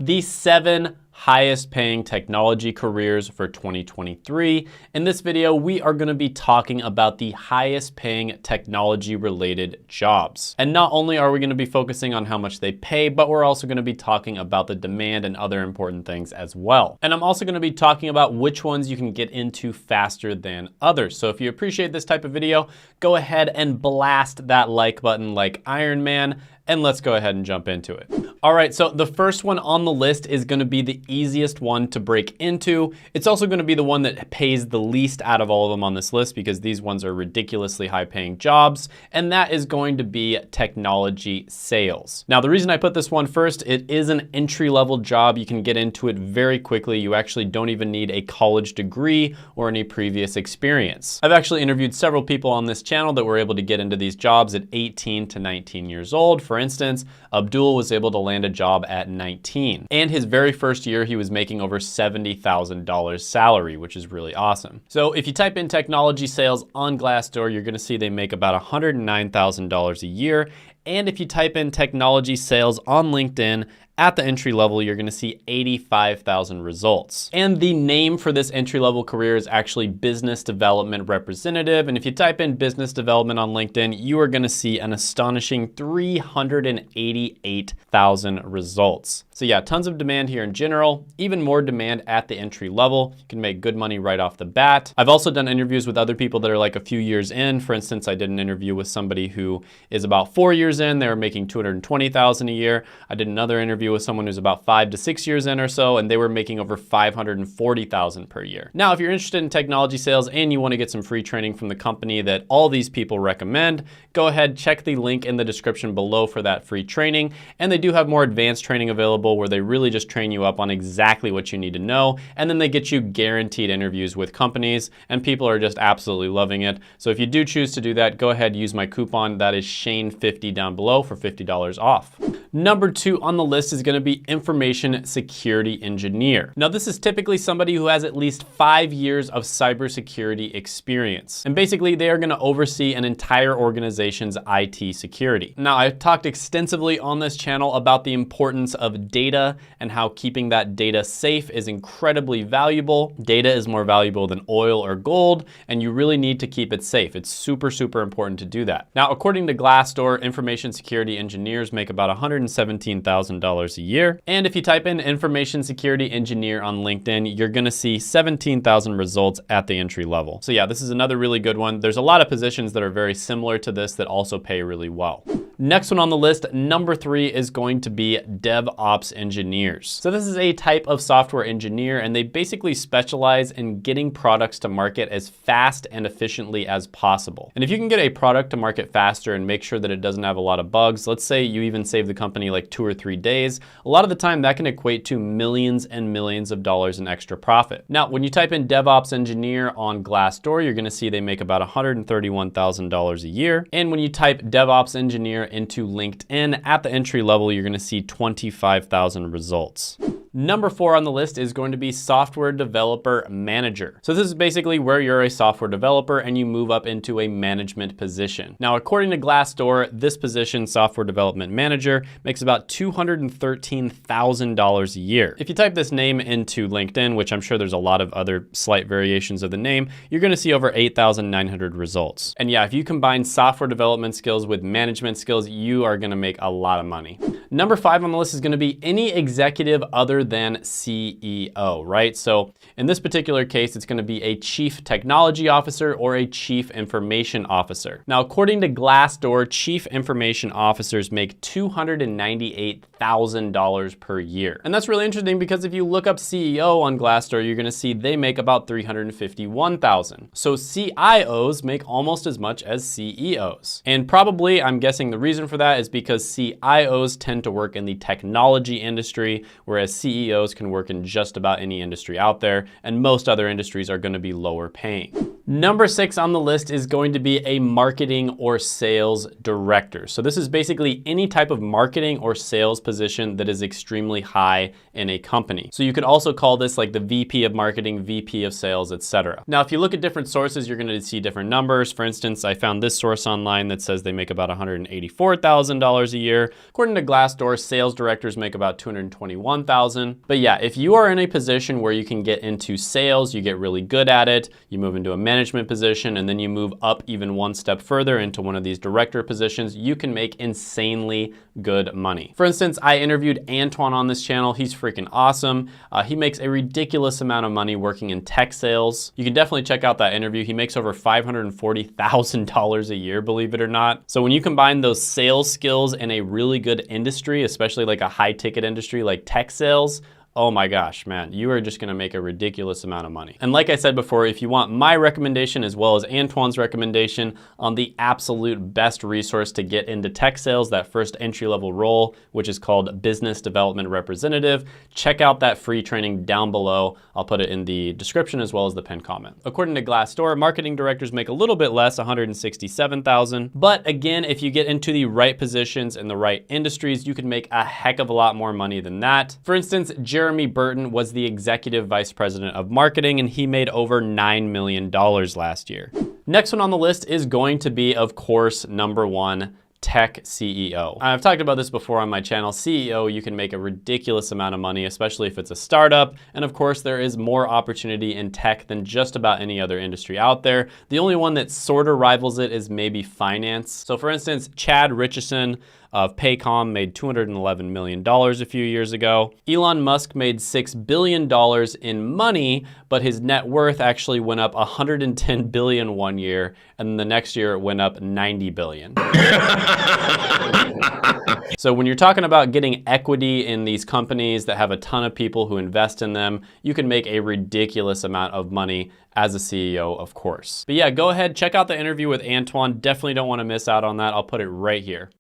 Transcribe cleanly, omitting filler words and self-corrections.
the 7 highest paying technology careers for 2023. In this video, we are going to be talking about the highest paying technology related jobs. And not only are we going to be focusing on how much they pay, but we're also going to be talking about the demand and other important things as well. And I'm also going to be talking about which ones you can get into faster than others. So if you appreciate this type of video, go ahead and blast that like button like Iron Man, and let's go ahead and jump into it. All right, so the first one on the list is gonna be the easiest one to break into. It's also gonna be the one that pays the least out of all of them on this list because these ones are ridiculously high paying jobs, and that is going to be technology sales. Now, the reason I put this one first, it is an entry-level job. You can get into it very quickly. You actually don't even need a college degree or any previous experience. I've actually interviewed several people on this channel that were able to get into these jobs at 18 to 19 years old. For instance, Abdul was able to land a job at 19. And his very first year, he was making over $70,000 salary, which is really awesome. So if you type in technology sales on Glassdoor, you're gonna see they make about $109,000 a year. And if you type in technology sales on LinkedIn, at the entry level, you're gonna see 85,000 results. And the name for this entry level career is actually business development representative. And if you type in business development on LinkedIn, you are gonna see an astonishing 388,000 results. So yeah, tons of demand here in general, even more demand at the entry level. You can make good money right off the bat. I've also done interviews with other people that are like a few years in. For instance, I did an interview with somebody who is about 4 years in. They were making 220,000 a year. I did another interview with someone who's about 5 to 6 years in or so, and they were making over 540,000 per year. Now, if you're interested in technology sales and you want to get some free training from the company that all these people recommend, go ahead, check the link in the description below for that free training. And they do have more advanced training available where they really just train you up on exactly what you need to know. And then they get you guaranteed interviews with companies, and people are just absolutely loving it. So if you do choose to do that, go ahead, use my coupon. That is Shane50 down below for $50 off. Number 2 on the list is going to be information security engineer. Now, this is typically somebody who has at least 5 years of cybersecurity experience. And basically, they are going to oversee an entire organization's IT security. Now, I've talked extensively on this channel about the importance of data and how keeping that data safe is incredibly valuable. Data is more valuable than oil or gold, and you really need to keep it safe. It's super, super important to do that. Now, according to Glassdoor, information security engineers make about $117,000 a year. And if you type in information security engineer on LinkedIn, you're gonna see 17,000 results at the entry level. So yeah, this is another really good one. There's a lot of positions that are very similar to this that also pay really well. Next one on the list, number 3, is going to be DevOps engineers. So this is a type of software engineer, and they basically specialize in getting products to market as fast and efficiently as possible. And if you can get a product to market faster and make sure that it doesn't have a lot of bugs, let's say you even save the company like 2 or 3 days, a lot of the time that can equate to millions and millions of dollars in extra profit. Now, when you type in DevOps engineer on Glassdoor, you're gonna see they make about $131,000 a year. And when you type DevOps engineer into LinkedIn at the entry level, you're gonna see 25,000 results. Number 4 on the list is going to be software developer manager. So this is basically where you're a software developer and you move up into a management position. Now, according to Glassdoor, this position, software development manager, makes about $213,000 a year. If you type this name into LinkedIn, which I'm sure there's a lot of other slight variations of the name, you're gonna see over 8,900 results. And yeah, if you combine software development skills with management skills, you are gonna make a lot of money. Number 5 on the list is gonna be any executive other than CEO, right? So in this particular case, it's gonna be a chief technology officer or a chief information officer. Now, according to Glassdoor, chief information officers make $298,000 per year. And that's really interesting because if you look up CEO on Glassdoor, you're gonna see they make about $351,000. So CIOs make almost as much as CEOs. And probably, I'm guessing the reason for that is because CIOs tend to work in the technology industry, whereas CEOs can work in just about any industry out there, and most other industries are gonna be lower paying. Number 6 on the list is going to be a marketing or sales director. So this is basically any type of marketing or sales position that is extremely high in a company. So you could also call this like the VP of marketing, VP of sales, etc. Now, if you look at different sources, you're going to see different numbers. For instance, I found this source online that says they make about $184,000 a year. According to Glassdoor, sales directors make about $221,000. But yeah, if you are in a position where you can get into sales, you get really good at it, you move into a management position, and then you move up even one step further into one of these director positions, you can make insanely good money. For instance, I interviewed Antoine on this channel. He's freaking awesome. He makes a ridiculous amount of money working in tech sales. You can definitely check out that interview. He makes over $540,000 a year, believe it or not. So when you combine those sales skills in a really good industry, especially like a high ticket industry like tech sales, oh my gosh, man, you are just gonna make a ridiculous amount of money. And like I said before, if you want my recommendation as well as Antoine's recommendation on the absolute best resource to get into tech sales, that first entry-level role, which is called Business Development Representative, check out that free training down below. I'll put it in the description as well as the pinned comment. According to Glassdoor, marketing directors make a little bit less, $167,000. But again, if you get into the right positions in the right industries, you can make a heck of a lot more money than that. For instance, Jeremy Burton was the executive vice president of marketing, and he made over $9 million last year. Next one on the list is going to be, of course, number 1, tech CEO. I've talked about this before on my channel. CEO, you can make a ridiculous amount of money, especially if it's a startup. And of course, there is more opportunity in tech than just about any other industry out there. The only one that sort of rivals it is maybe finance. So for instance, Chad Richardson of Paycom made $211 million a few years ago. Elon Musk made $6 billion in money, but his net worth actually went up 110 billion one year, and the next year it went up 90 billion. So when you're talking about getting equity in these companies that have a ton of people who invest in them, you can make a ridiculous amount of money as a CEO, of course. But yeah, go ahead, check out the interview with Antoine. Definitely don't want to miss out on that. I'll put it right here.